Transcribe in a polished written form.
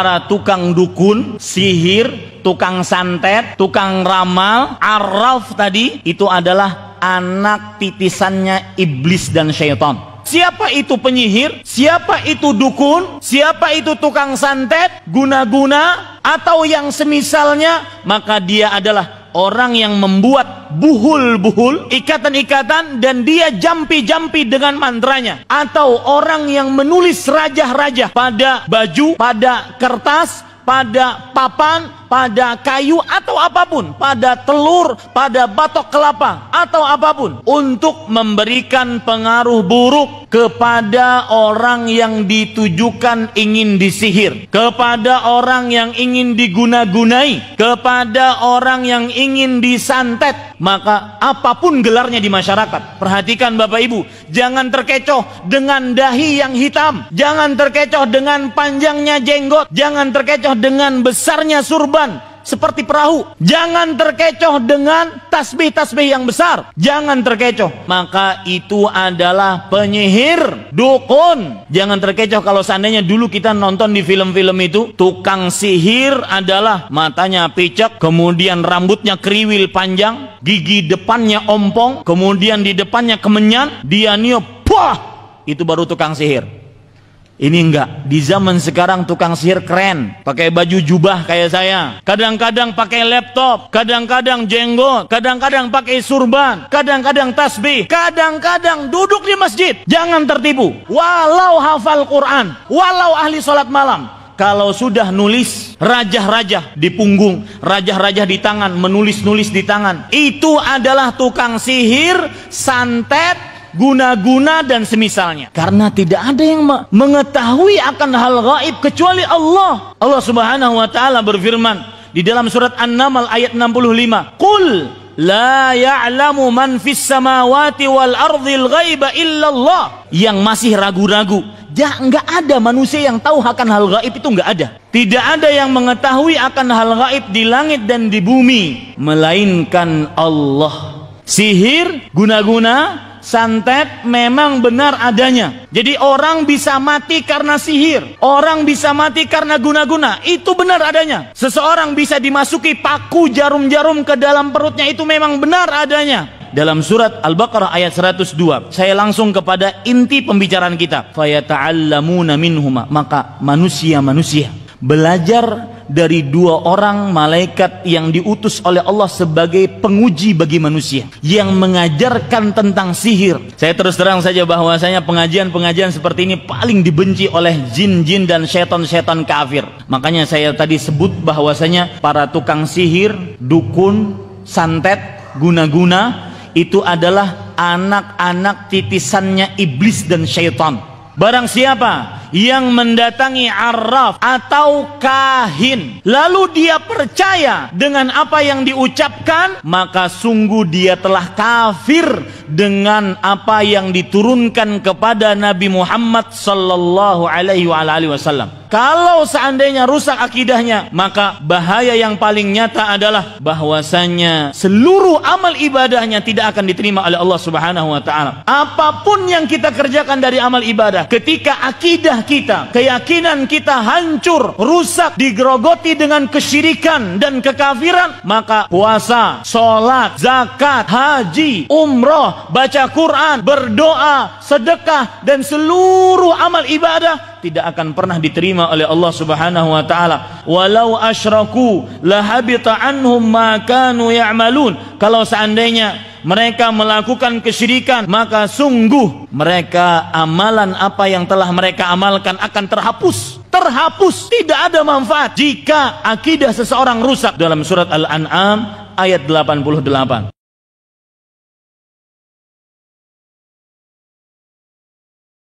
Para tukang dukun, sihir, tukang santet, tukang ramal, arraf tadi, itu adalah anak titisannya iblis dan syaitan. Siapa itu penyihir? Siapa itu dukun? Siapa itu tukang santet, guna-guna, atau yang semisalnya? Maka dia adalah orang yang membuat buhul-buhul, ikatan-ikatan, dan dia jampi-jampi dengan mantranya. Atau orang yang menulis rajah-rajah pada baju, pada kertas, pada papan, pada kayu, atau apapun, pada telur, pada batok kelapa, atau apapun, untuk memberikan pengaruh buruk kepada orang yang ditujukan ingin disihir, kepada orang yang ingin diguna-gunai, kepada orang yang ingin disantet. Maka apapun gelarnya di masyarakat, perhatikan Bapak Ibu, jangan terkecoh dengan dahi yang hitam, jangan terkecoh dengan panjangnya jenggot, jangan terkecoh dengan besarnya surban seperti perahu, jangan terkecoh dengan tasbih-tasbih yang besar, jangan terkecoh. Maka itu adalah penyihir, dukun. Jangan terkecoh kalau seandainya dulu kita nonton di film-film itu, tukang sihir adalah matanya picek, kemudian rambutnya kriwil panjang, gigi depannya ompong, kemudian di depannya kemenyan, dia niup, wah, itu baru tukang sihir. Ini enggak, di zaman sekarang tukang sihir keren, pakai baju jubah kayak saya, kadang-kadang pakai laptop, kadang-kadang jenggot, kadang-kadang pakai surban, kadang-kadang tasbih, kadang-kadang duduk di masjid. Jangan tertipu, walau hafal Quran, walau ahli sholat malam, kalau sudah nulis rajah-rajah di punggung, rajah-rajah di tangan, menulis-nulis di tangan, itu adalah tukang sihir, santet, guna-guna dan semisalnya. Karena tidak ada yang mengetahui akan hal gaib kecuali Allah. Allah Subhanahu wa taala berfirman di dalam surat An-Naml ayat 65, "Qul la ya'lamu man fis samawati wal ardhil ghaiba illallah." Yang masih ragu-ragu, enggak ada manusia yang tahu akan hal gaib, itu enggak ada. Tidak ada yang mengetahui akan hal gaib di langit dan di bumi melainkan Allah. Sihir, guna-guna, santet memang benar adanya. Jadi orang bisa mati karena sihir, orang bisa mati karena guna-guna, itu benar adanya. Seseorang bisa dimasuki paku jarum-jarum ke dalam perutnya, itu memang benar adanya. Dalam surat Al-Baqarah ayat 102, saya langsung kepada inti pembicaraan kita. Fayata'allamuna minhuma, maka manusia-manusia belajar dari dua orang malaikat yang diutus oleh Allah sebagai penguji bagi manusia, yang mengajarkan tentang sihir. Saya terus terang saja bahwasanya pengajian-pengajian seperti ini paling dibenci oleh jin-jin dan setan-setan kafir. Makanya saya tadi sebut bahwasanya para tukang sihir, dukun, santet, guna-guna itu adalah anak-anak titisannya iblis dan syaitan. Barang siapa yang mendatangi arraf atau kahin, lalu dia percaya dengan apa yang diucapkan, maka sungguh dia telah kafir dengan apa yang diturunkan kepada Nabi Muhammad sallallahu alaihi wasallam. Kalau seandainya rusak akidahnya, maka bahaya yang paling nyata adalah bahwasanya seluruh amal ibadahnya tidak akan diterima oleh Allah Subhanahu wa taala. Apapun yang kita kerjakan dari amal ibadah, ketika akidah kita, keyakinan kita hancur, rusak, digerogoti dengan kesyirikan dan kekafiran, maka puasa, sholat, zakat, haji, umroh, baca Quran, berdoa, sedekah, dan seluruh amal ibadah tidak akan pernah diterima oleh Allah Subhanahu wa taala. Walau asyraku lahabita anhum ma kanu ya'malun. Kalau seandainya mereka melakukan kesyirikan, maka sungguh mereka amalan apa yang telah mereka amalkan akan terhapus. Terhapus, tidak ada manfaat jika akidah seseorang rusak. Dalam surat Al-An'am ayat 88.